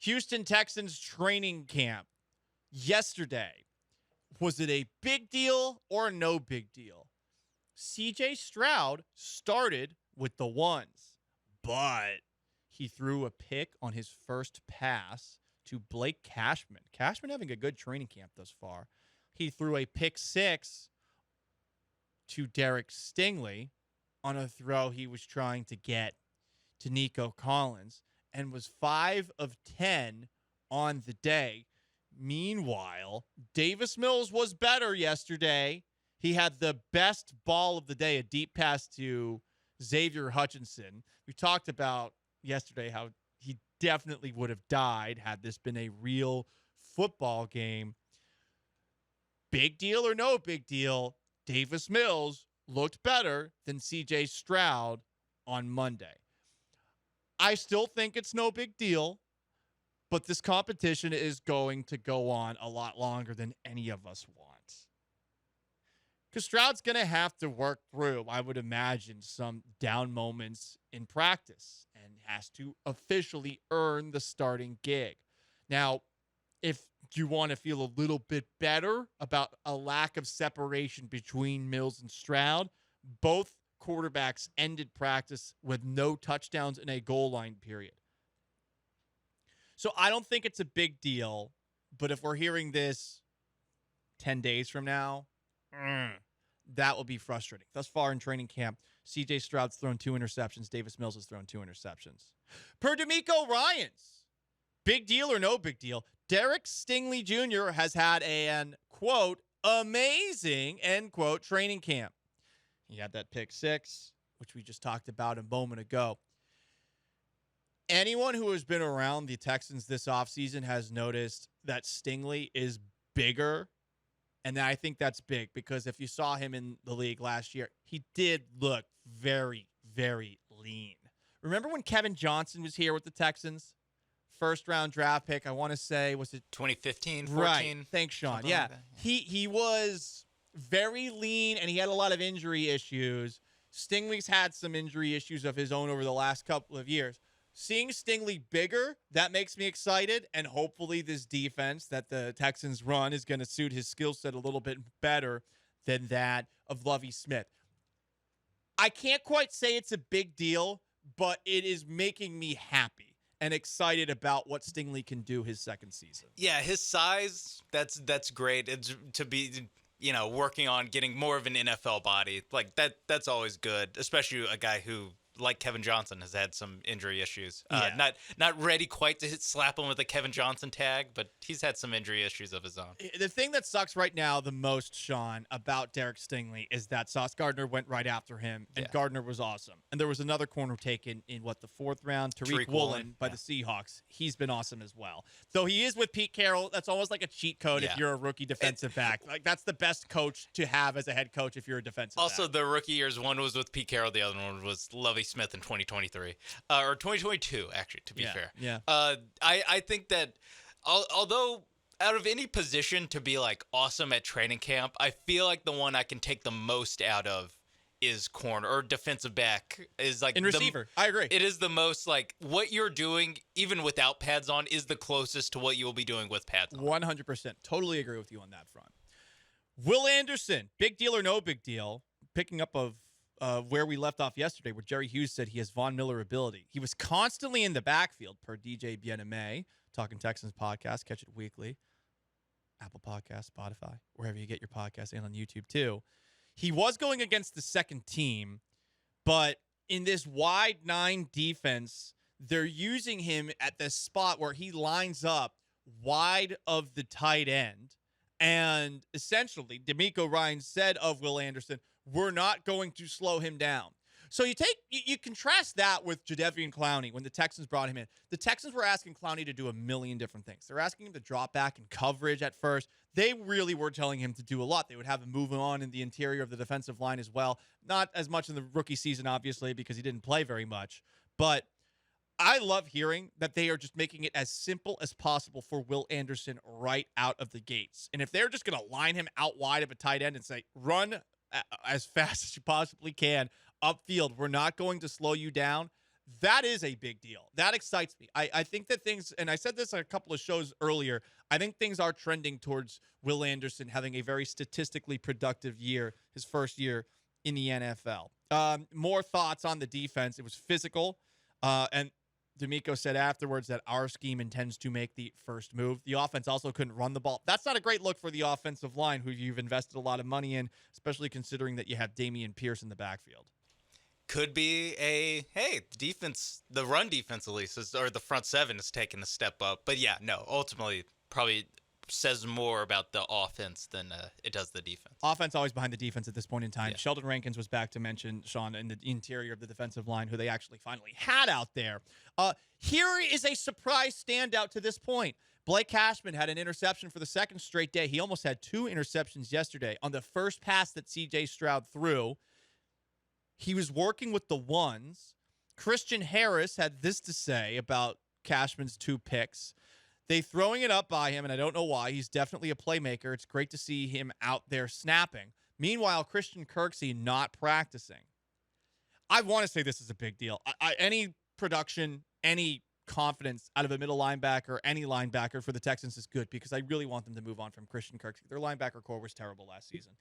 Houston Texans training camp yesterday. Was it a big deal or no big deal? CJ Stroud started with the ones, but he threw a pick on his first pass to Blake Cashman. Cashman having a good training camp thus far. He threw a pick six to Derek Stingley on a throw he was trying to get to Nico Collins and was 5 of 10 on the day. Meanwhile, Davis Mills was better yesterday. He had the best ball of the day, a deep pass to Xavier Hutchinson. We talked about yesterday how he definitely would have died had this been a real football game. Big deal or no big deal, Davis Mills looked better than CJ Stroud on Monday. I still think it's no big deal, but this competition is going to go on a lot longer than any of us want. Because Stroud's going to have to work through, I would imagine, some down moments in practice and has to officially earn the starting gig. Now, if you want to feel a little bit better about a lack of separation between Mills and Stroud, both quarterbacks ended practice with no touchdowns in a goal line period. So I don't think it's a big deal, but if we're hearing this 10 days from now, that will be frustrating. Thus far in training camp, CJ Stroud's thrown 2 interceptions. Davis Mills has thrown 2 interceptions. Per D'Amico Ryans, big deal or no big deal, Derek Stingley Jr. has had an, quote, amazing, end quote, training camp. He had that pick six, which we just talked about a moment ago. Anyone who has been around the Texans this offseason has noticed that Stingley is bigger. And I think that's big because if you saw him in the league last year, he did look very, very lean. Remember when Kevin Johnson was here with the Texans? First round draft pick, I want to say, was it 2015, 14? Right. Thanks, Sean. Yeah. Like that, yeah. He was very lean and he had a lot of injury issues. Stingley's had some injury issues of his own over the last couple of years. Seeing Stingley bigger, that makes me excited, and hopefully this defense that the Texans run is going to suit his skill set a little bit better than that of Lovie Smith. I can't quite say it's a big deal, but it is making me happy and excited about what Stingley can do his second season. Yeah, his size, that's great. It's to be, working on getting more of an NFL body. Like that's always good, especially a guy who, like Kevin Johnson, has had some injury issues. Not ready quite to slap him with a Kevin Johnson tag, but he's had some injury issues of his own. The thing that sucks right now the most, Sean, about Derek Stingley is that Sauce Gardner went right after him, and Gardner was awesome. And there was another corner taken in, the 4th round? Tariq Woolen by the Seahawks. He's been awesome as well. Though he is with Pete Carroll, that's almost like a cheat code if you're a rookie defensive back. Like, that's the best coach to have as a head coach if you're a defensive back. Also, the rookie years, one was with Pete Carroll, the other one was Lovie Smith in 2023. Or 2022, actually, to be fair. Yeah. I think that although out of any position to be like awesome at training camp, I feel like the one I can take the most out of is corner or defensive back is like in receiver. I agree. It is the most like what you're doing even without pads on is the closest to what you will be doing with pads on. 100%. Totally agree with you on that front. Will Anderson, big deal or no big deal? Picking up of where we left off yesterday, where Jerry Hughes said he has Von Miller ability. He was constantly in the backfield per DJ Bien-Aimé, Talking Texans podcast. Catch it weekly. Apple Podcasts, Spotify, wherever you get your podcasts, and on YouTube too. He was going against the second team, but in this wide 9 defense, they're using him at the spot where he lines up wide of the tight end. And essentially, D'Amico Ryans said of Will Anderson, we're not going to slow him down. So you contrast that with Jadeveon Clowney when the Texans brought him in. The Texans were asking Clowney to do a million different things. They're asking him to drop back in coverage at first. They really were telling him to do a lot. They would have him moving on in the interior of the defensive line as well. Not as much in the rookie season, obviously, because he didn't play very much. But I love hearing that they are just making it as simple as possible for Will Anderson right out of the gates. And if they're just going to line him out wide of a tight end and say, run as fast as you possibly can upfield, we're not going to slow you down, That is a big deal. That excites me. I think that things, and I said this on a couple of shows earlier, I think things are trending towards Will Anderson having a very statistically productive year, his first year in the NFL. More thoughts on the defense. It was physical. And D'Amico said afterwards that our scheme intends to make the first move. The offense also couldn't run the ball. That's not a great look for the offensive line, who you've invested a lot of money in, especially considering that you have Damian Pierce in the backfield. Could be the defense, the run defense at least, or the front seven is taking a step up. But yeah, no, ultimately probably says more about the offense than it does the defense. Offense always behind the defense at this point in time. Yeah. Sheldon Rankins was back to mention, Sean, in the interior of the defensive line, who they actually finally had out there. Here is a surprise standout to this point. Blake Cashman had an interception for the second straight day. He almost had 2 interceptions yesterday on the first pass that C.J. Stroud threw. He was working with the ones. Christian Harris had this to say about Cashman's 2 picks. They throwing it up by him, and I don't know why. He's definitely a playmaker. It's great to see him out there snapping. Meanwhile, Christian Kirksey not practicing. I want to say this is a big deal. Any production, any confidence out of a middle linebacker, any linebacker for the Texans is good, because I really want them to move on from Christian Kirksey. Their linebacker core was terrible last season.